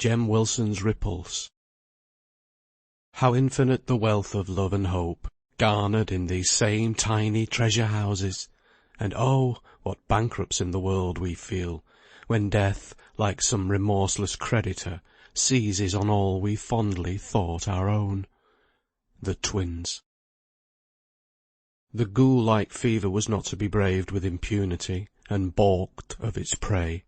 Jem Wilson's repulse. How infinite the wealth of love and hope, garnered in these same tiny treasure houses! And oh, what bankrupts in the world we feel, when death, like some remorseless creditor, seizes on all we fondly thought our own. The twins. The ghoul-like fever was not to be braved with impunity, and baulked of its prey.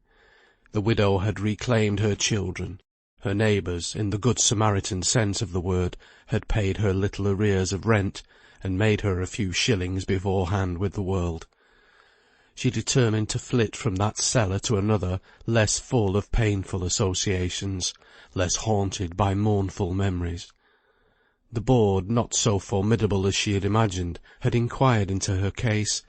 The widow had reclaimed her children. Her neighbours, in the good Samaritan sense of the word, had paid her little arrears of rent, and made her a few shillings beforehand with the world. She determined to flit from that cellar to another less full of painful associations, less haunted by mournful memories. The board, not so formidable as she had imagined, had inquired into her case,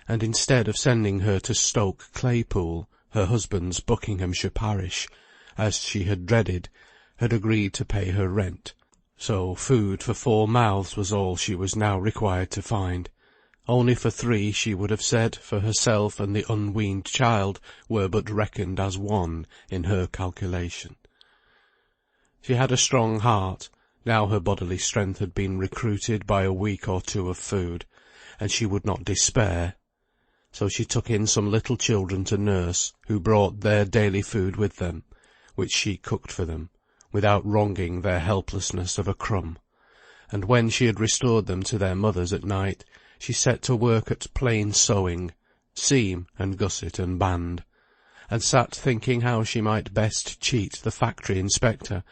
and instead of sending her to Stoke Claypool, her husband's Buckinghamshire parish, as she had dreaded, had agreed to pay her rent. So food for 4 mouths was all she was now required to find. Only for 3, she would have said, for herself and the unweaned child were but reckoned as 1 in her calculation. She had a strong heart, now her bodily strength had been recruited by a week or 2 of food, and she would not despair. So she took in some little children to nurse, who brought their daily food with them, which she cooked for them, without wronging their helplessness of a crumb. And when she had restored them to their mothers at night, she set to work at plain sewing, seam and gusset and band, and sat thinking how she might best cheat the factory inspector,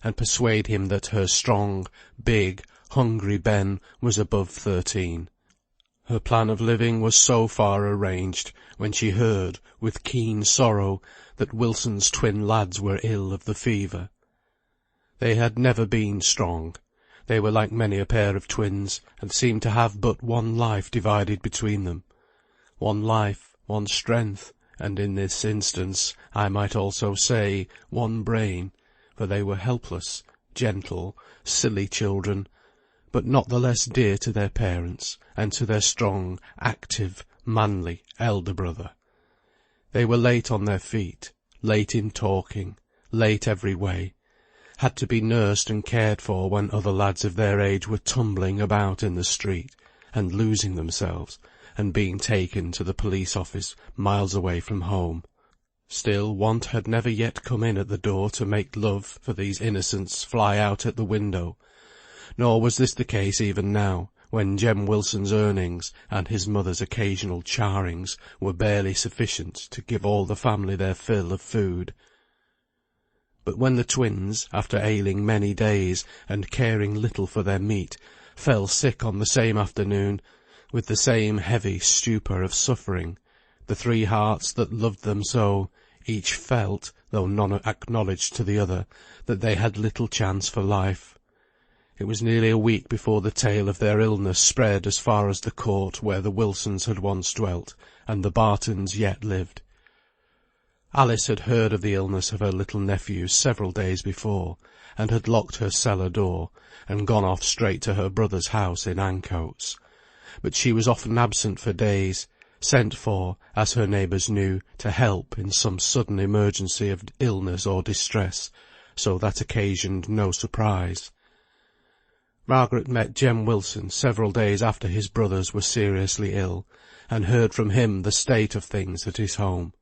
and persuade him that her strong, big, hungry Ben was above 13. Her plan of living was so far arranged, when she heard, with keen sorrow, that Wilson's twin lads were ill of the fever. They had never been strong. They were like many a pair of twins, and seemed to have but one life divided between them. One life, one strength, and in this instance, I might also say, one brain, for they were helpless, gentle, silly children, but not the less dear to their parents, and to their strong, active, manly elder brother. They were late on their feet, late in talking, late every way, had to be nursed and cared for when other lads of their age were tumbling about in the street, and losing themselves, and being taken to the police office miles away from home. Still want had never yet come in at the door to make love for these innocents fly out at the window, nor was this the case even now, when Jem Wilson's earnings, and his mother's occasional charrings, were barely sufficient to give all the family their fill of food. But when the twins, after ailing many days, and caring little for their meat, fell sick on the same afternoon, with the same heavy stupor of suffering, the 3 hearts that loved them so, each felt, though none acknowledged to the other, that they had little chance for life. It was nearly a week before the tale of their illness spread as far as the court where the Wilsons had once dwelt, and the Bartons yet lived. Alice had heard of the illness of her little nephews several days before, and had locked her cellar door, and gone off straight to her brother's house in Ancoats. But she was often absent for days, sent for, as her neighbours knew, to help in some sudden emergency of illness or distress, so that occasioned no surprise. Margaret met Jem Wilson several days after his brothers were seriously ill, and heard from him the state of things at his home.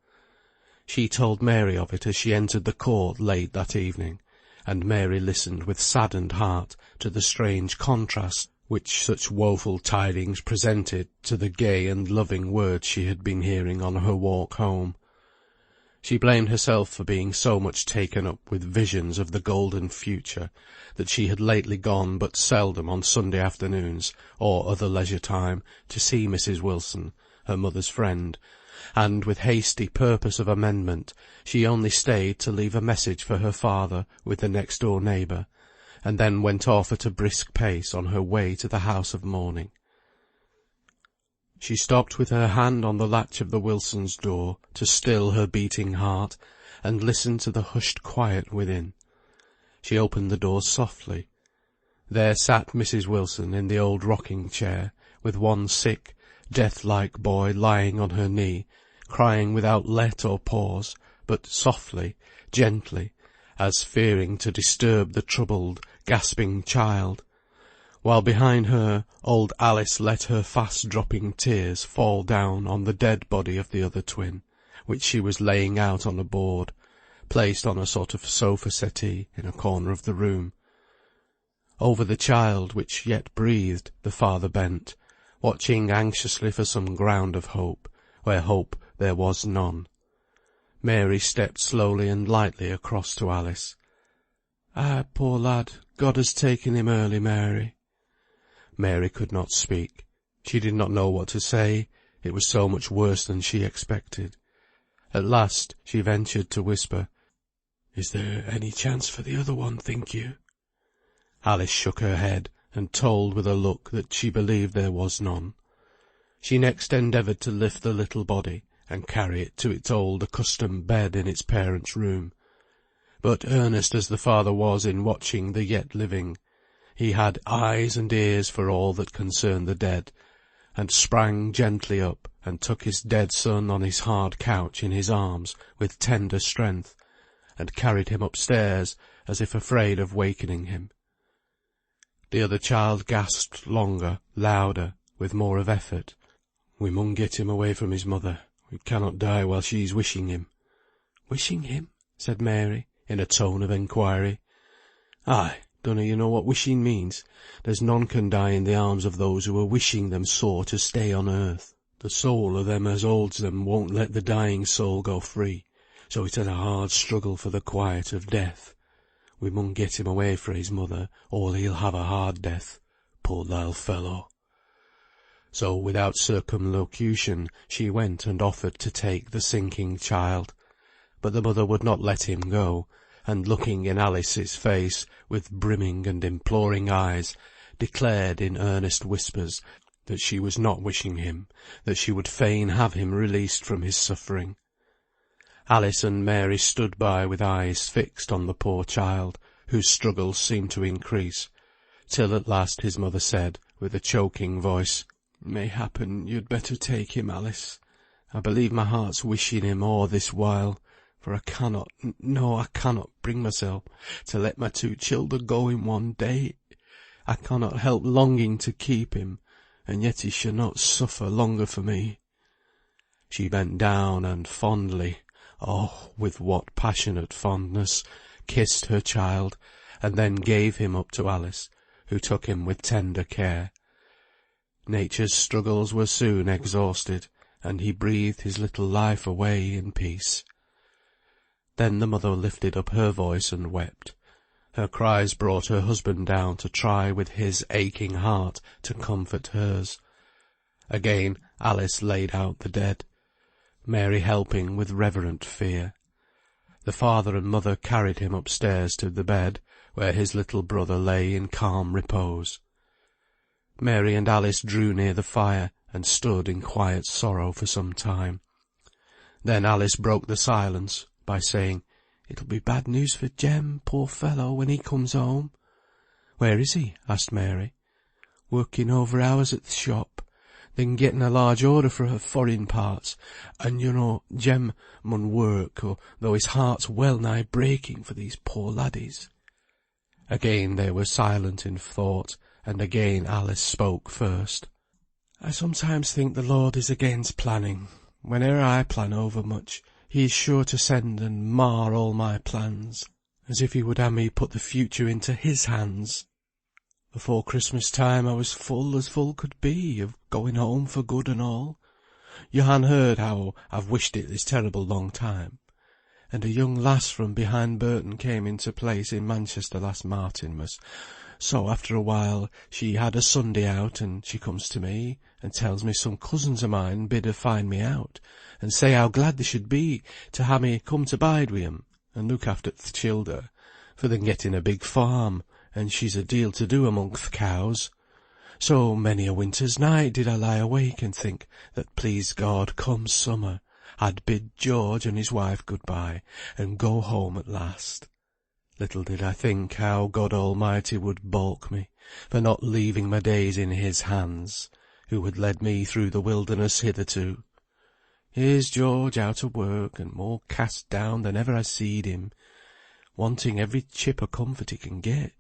She told Mary of it as she entered the court late that evening, and Mary listened with saddened heart to the strange contrast which such woeful tidings presented to the gay and loving words she had been hearing on her walk home. She blamed herself for being so much taken up with visions of the golden future, that she had lately gone but seldom on Sunday afternoons, or other leisure time, to see Mrs. Wilson, her mother's friend, and with hasty purpose of amendment, she only stayed to leave a message for her father with the next-door neighbour, and then went off at a brisk pace on her way to the house of mourning. She stopped with her hand on the latch of the Wilsons' door, to still her beating heart, and listened to the hushed quiet within. She opened the door softly. There sat Mrs. Wilson in the old rocking-chair, with one sick, death-like boy lying on her knee, crying without let or pause, but softly, gently, as fearing to disturb the troubled, gasping child, while behind her old Alice let her fast-dropping tears fall down on the dead body of the other twin, which she was laying out on a board, placed on a sort of sofa-settee in a corner of the room. Over the child, which yet breathed, the father bent, watching anxiously for some ground of hope, where hope there was none. Mary stepped slowly and lightly across to Alice. "Ah, poor lad, God has taken him early, Mary." Mary could not speak. She did not know what to say. It was so much worse than she expected. At last she ventured to whisper, "Is there any chance for the other one, think you?" Alice shook her head, and told with a look that she believed there was none. She next endeavoured to lift the little body, and carry it to its old accustomed bed in its parents' room. But earnest as the father was in watching the yet living, he had eyes and ears for all that concerned the dead, and sprang gently up, and took his dead son on his hard couch in his arms with tender strength, and carried him upstairs as if afraid of wakening him. The other child gasped longer, louder, with more of effort. "We mun get him away from his mother. We cannot die while she's wishing him." "Wishing him?" said Mary, in a tone of enquiry. "Ay, dunno you know what wishing means? There's none can die in the arms of those who are wishing them sore to stay on earth. The soul of them as holds them won't let the dying soul go free, so it's a hard struggle for the quiet of death. We mun get him away fra his mother, or he'll have a hard death, poor little fellow." So without circumlocution she went and offered to take the sinking child. But the mother would not let him go, and looking in Alice's face with brimming and imploring eyes, declared in earnest whispers that she was not wishing him, that she would fain have him released from his suffering. Alice and Mary stood by with eyes fixed on the poor child, whose struggles seemed to increase, till at last his mother said, with a choking voice, "Mayhappen you'd better take him, Alice. I believe my heart's wishing him all this while, for I cannot bring myself to let my two children go in one day. I cannot help longing to keep him, and yet he shall not suffer longer for me." She bent down and fondly, oh, with what passionate fondness, kissed her child, and then gave him up to Alice, who took him with tender care. Nature's struggles were soon exhausted, and he breathed his little life away in peace. Then the mother lifted up her voice and wept. Her cries brought her husband down to try with his aching heart to comfort hers. Again Alice laid out the dead, Mary helping with reverent fear. The father and mother carried him upstairs to the bed, where his little brother lay in calm repose. Mary and Alice drew near the fire, and stood in quiet sorrow for some time. Then Alice broke the silence by saying, "It'll be bad news for Jem, poor fellow, when he comes home." "Where is he?" asked Mary. "Working over hours at the shop. They'n getting a large order for her foreign parts, and you know Jem mun work, though his heart's well nigh breaking for these poor laddies." Again they were silent in thought, and again Alice spoke first. "I sometimes think the Lord is against planning. Whene'er I plan over much, he is sure to send and mar all my plans, as if he would ha' me put the future into his hands. Before Christmas time I was full as full could be, of going home for good and all. You han heard how I've wished it this terrible long time. And a young lass from behind Burton came into place in Manchester last Martinmas, so after a while she had a Sunday out, and she comes to me, and tells me some cousins of mine bid her find me out, and say how glad they should be to ha' me come to bide wi' 'em, and look after th' childer, for they'n getting a big farm, and she's a deal to do among th' cows. So many a winter's night did I lie awake and think that, please God, come summer, I'd bid George and his wife good-bye, and go home at last. Little did I think how God Almighty would baulk me, for not leaving my days in his hands, who had led me through the wilderness hitherto. Here's George out of work, and more cast down than ever I seed him. wanting every chip o' comfort he can get,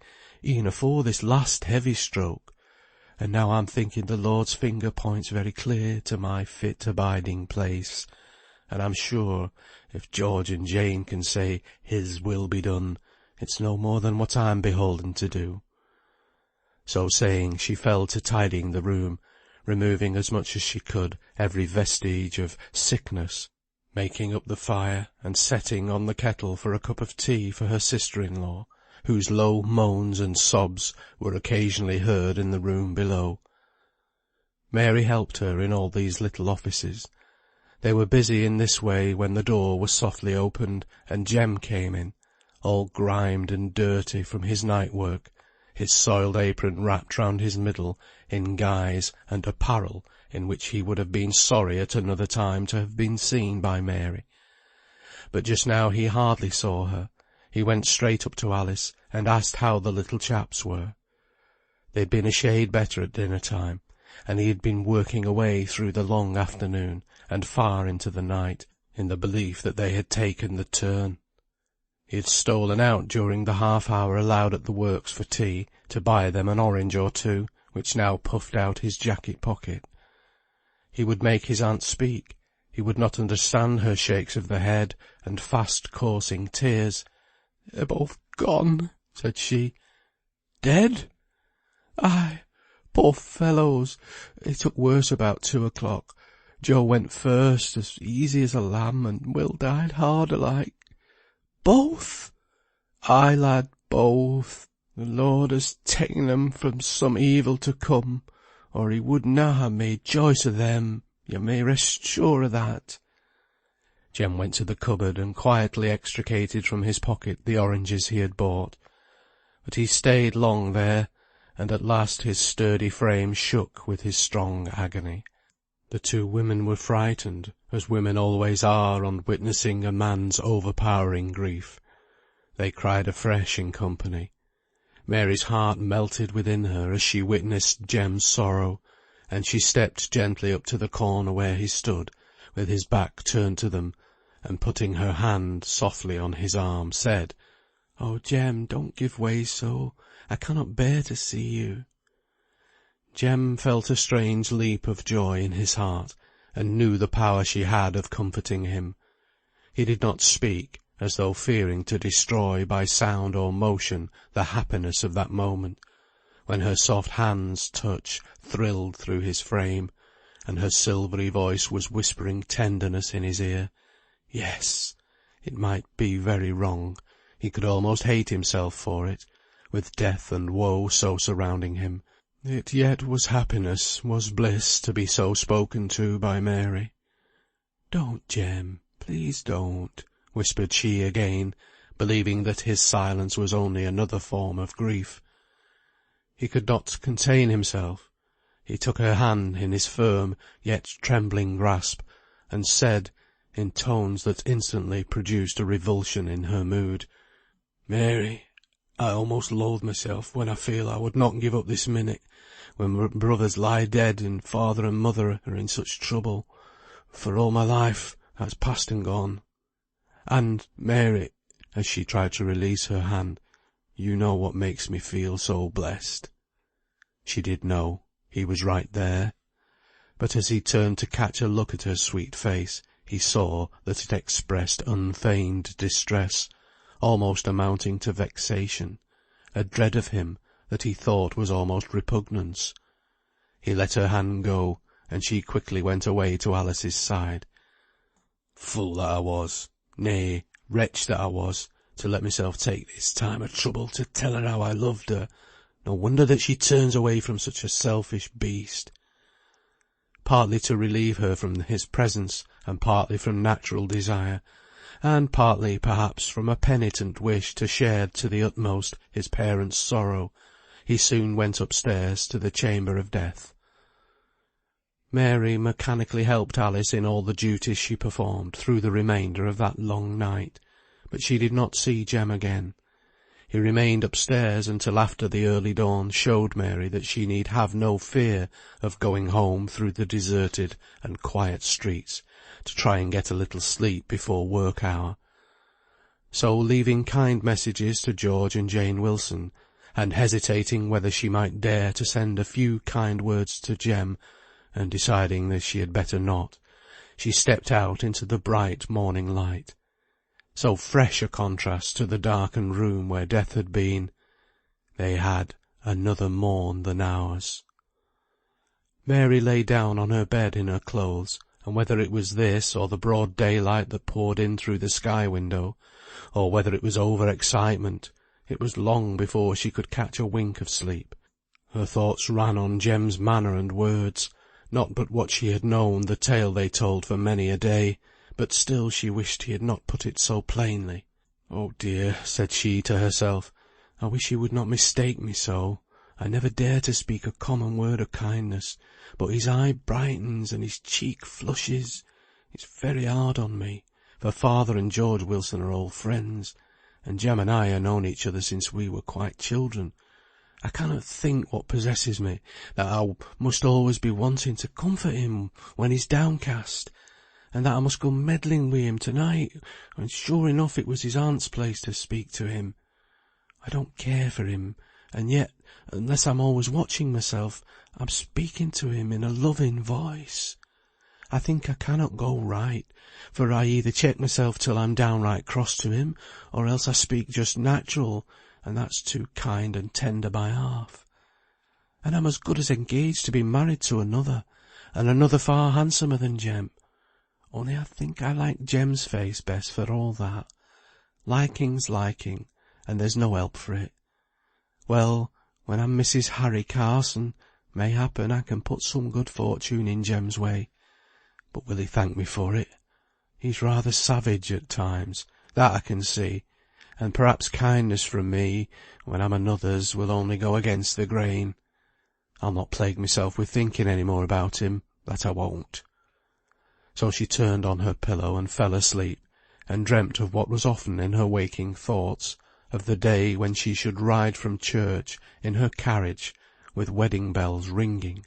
e'en afore this last heavy stroke. And now I'm thinking the Lord's finger points very clear to my fit abiding place, and I'm sure if George and Jane can say His will be done, it's no more than what I'm beholden to do." So saying, she fell to tidying the room, removing as much as she could every vestige of sickness, making up the fire, and setting on the kettle for a cup of tea for her sister-in-law, whose low moans and sobs were occasionally heard in the room below. Mary helped her in all these little offices. They were busy in this way when the door was softly opened, and Jem came in, all grimed and dirty from his night work, his soiled apron wrapped round his middle in guise and apparel in which he would have been sorry at another time to have been seen by Mary. But just now he hardly saw her. He went straight up to Alice, and asked how the little chaps were. They'd been a shade better at dinner time, and he had been working away through the long afternoon, and far into the night, in the belief that they had taken the turn. He had stolen out during the half-hour allowed at the works for tea, to buy them an orange or two, which now puffed out his jacket pocket. He would make his aunt speak. He would not understand her shakes of the head, and fast coursing tears. "They're both gone," said she. "Dead?" "Ay, poor fellows. It took worse about 2 o'clock. Joe went first, as easy as a lamb, and Will died harder like." "Both?" "Ay, lad, both. The Lord has taken them from some evil to come, or He would na ha' made choice of them, you may rest sure of that." Jem went to the cupboard and quietly extricated from his pocket the oranges he had bought. But he stayed long there, and at last his sturdy frame shook with his strong agony. The two women were frightened, as women always are on witnessing a man's overpowering grief. They cried afresh in company. Mary's heart melted within her as she witnessed Jem's sorrow, and she stepped gently up to the corner where he stood, with his back turned to them, and putting her hand softly on his arm, said, "Oh, Jem, don't give way so. I cannot bear to see you." Jem felt a strange leap of joy in his heart, and knew the power she had of comforting him. He did not speak, as though fearing to destroy by sound or motion the happiness of that moment, when her soft hand's touch thrilled through his frame, and her silvery voice was whispering tenderness in his ear. Yes, it might be very wrong, he could almost hate himself for it, with death and woe so surrounding him. It yet was happiness, was bliss, to be so spoken to by Mary. "Don't, Jem, please don't," whispered she again, believing that his silence was only another form of grief. He could not contain himself. He took her hand in his firm yet trembling grasp, and said, in tones that instantly produced a revulsion in her mood, "Mary, I almost loathe myself when I feel I would not give up this minute, when brothers lie dead, and father and mother are in such trouble, for all my life that's past and gone. And, Mary," as she tried to release her hand, "you know what makes me feel so blessed." She did know. He was right there. But as he turned to catch a look at her sweet face, he saw that it expressed unfeigned distress, almost amounting to vexation, a dread of him that he thought was almost repugnance. He let her hand go, and she quickly went away to Alice's side. "Fool that I was, nay, wretch that I was, to let myself take this time of trouble to tell her how I loved her. No wonder that she turns away from such a selfish beast." Partly to relieve her from his presence, and partly from natural desire, and partly, perhaps, from a penitent wish to share to the utmost his parents' sorrow, he soon went upstairs to the chamber of death. Mary mechanically helped Alice in all the duties she performed through the remainder of that long night, but she did not see Jem again. He remained upstairs until after the early dawn showed Mary that she need have no fear of going home through the deserted and quiet streets, to try and get a little sleep before work hour. So, leaving kind messages to George and Jane Wilson, and hesitating whether she might dare to send a few kind words to Jem, and deciding that she had better not, she stepped out into the bright morning light. So fresh a contrast to the darkened room where death had been. They had another morn than ours. Mary lay down on her bed in her clothes, and whether it was this, or the broad daylight that poured in through the sky window, or whether it was over-excitement, it was long before she could catch a wink of sleep. Her thoughts ran on Jem's manner and words, not but what she had known the tale they told for many a day, but still she wished he had not put it so plainly. "Oh dear," said she to herself, "I wish he would not mistake me so. I never dare to speak a common word of kindness, but his eye brightens and his cheek flushes. It's very hard on me, for father and George Wilson are old friends, and Jem and I have known each other since we were quite children. I cannot think what possesses me, that I must always be wanting to comfort him when he's downcast, and that I must go meddling with him to-night, and sure enough it was his aunt's place to speak to him. I don't care for him, and yet, unless I'm always watching myself, I'm speaking to him in a loving voice. I think I cannot go right, for I either check myself till I'm downright cross to him, or else I speak just natural, and that's too kind and tender by half. And I'm as good as engaged to be married to another, and another far handsomer than Jem. Only I think I like Jem's face best for all that. Liking's liking, and there's no help for it. Well, when I'm Mrs. Harry Carson, may happen I can put some good fortune in Jem's way. But will he thank me for it? He's rather savage at times, that I can see, and perhaps kindness from me, when I'm another's, will only go against the grain. I'll not plague myself with thinking any more about him, that I won't." So she turned on her pillow and fell asleep, and dreamt of what was often in her waking thoughts, of the day when she should ride from church in her carriage, with wedding bells ringing,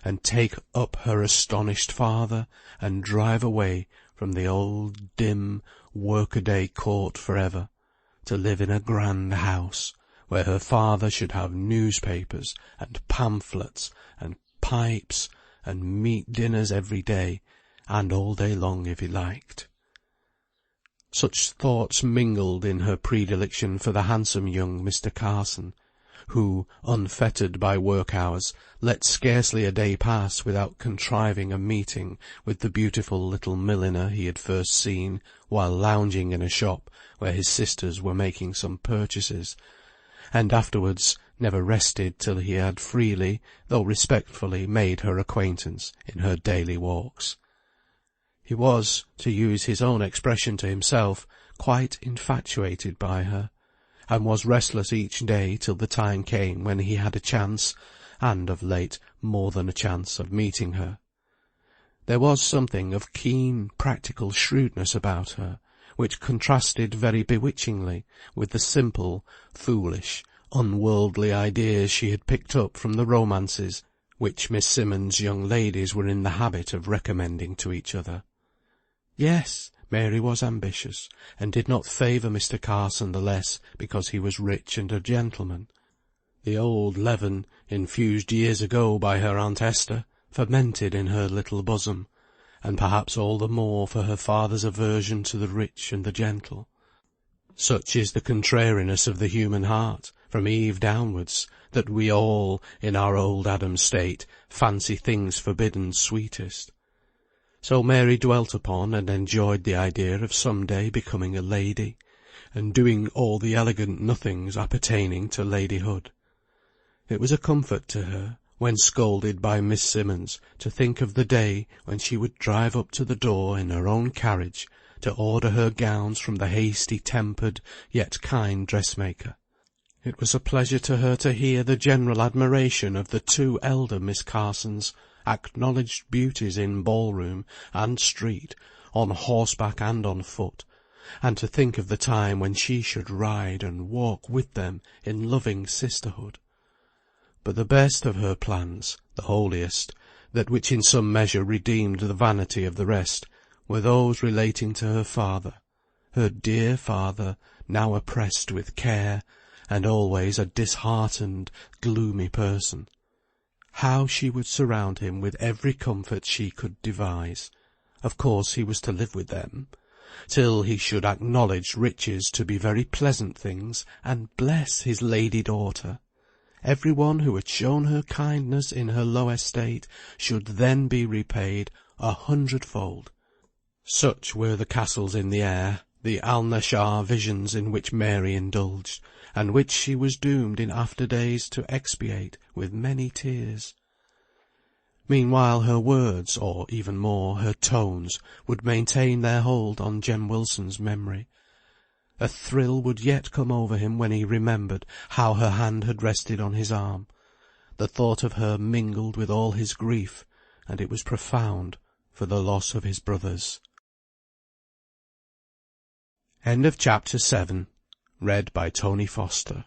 and take up her astonished father, and drive away from the old dim workaday court for ever, to live in a grand house, where her father should have newspapers, and pamphlets, and pipes, and meat dinners every day, and all day long if he liked. Such thoughts mingled in her predilection for the handsome young Mr. Carson, who, unfettered by work hours, let scarcely a day pass without contriving a meeting with the beautiful little milliner he had first seen while lounging in a shop where his sisters were making some purchases, and afterwards never rested till he had freely, though respectfully, made her acquaintance in her daily walks. He was, to use his own expression to himself, quite infatuated by her, and was restless each day till the time came when he had a chance, and of late more than a chance, of meeting her. There was something of keen practical shrewdness about her, which contrasted very bewitchingly with the simple, foolish, unworldly ideas she had picked up from the romances which Miss Simmonds' young ladies were in the habit of recommending to each other. Yes, Mary was ambitious, and did not favour Mr. Carson the less because he was rich and a gentleman. The old leaven, infused years ago by her Aunt Esther, fermented in her little bosom, and perhaps all the more for her father's aversion to the rich and the gentle. Such is the contrariness of the human heart, from Eve downwards, that we all, in our old Adam state, fancy things forbidden sweetest. So Mary dwelt upon and enjoyed the idea of some day becoming a lady, and doing all the elegant nothings appertaining to ladyhood. It was a comfort to her, when scolded by Miss Simmonds, to think of the day when she would drive up to the door in her own carriage, to order her gowns from the hasty-tempered yet kind dressmaker. It was a pleasure to her to hear the general admiration of the two elder Miss Carsons, acknowledged beauties in ball-room and street, on horseback and on foot, and to think of the time when she should ride and walk with them in loving sisterhood. But the best of her plans, the holiest, that which in some measure redeemed the vanity of the rest, were those relating to her father, her dear father, now oppressed with care, and always a disheartened, gloomy person. How she would surround him with every comfort she could devise. Of course he was to live with them, till he should acknowledge riches to be very pleasant things, and bless his lady daughter. Every one who had shown her kindness in her low estate should then be repaid 100-fold. Such were the castles in the air, the Alnaschar visions in which Mary indulged, and which she was doomed in after days to expiate with many tears. Meanwhile her words, or even more, her tones, would maintain their hold on Jem Wilson's memory. A thrill would yet come over him when he remembered how her hand had rested on his arm. The thought of her mingled with all his grief, and it was profound for the loss of his brothers. End of chapter 7. Read by Tony Foster.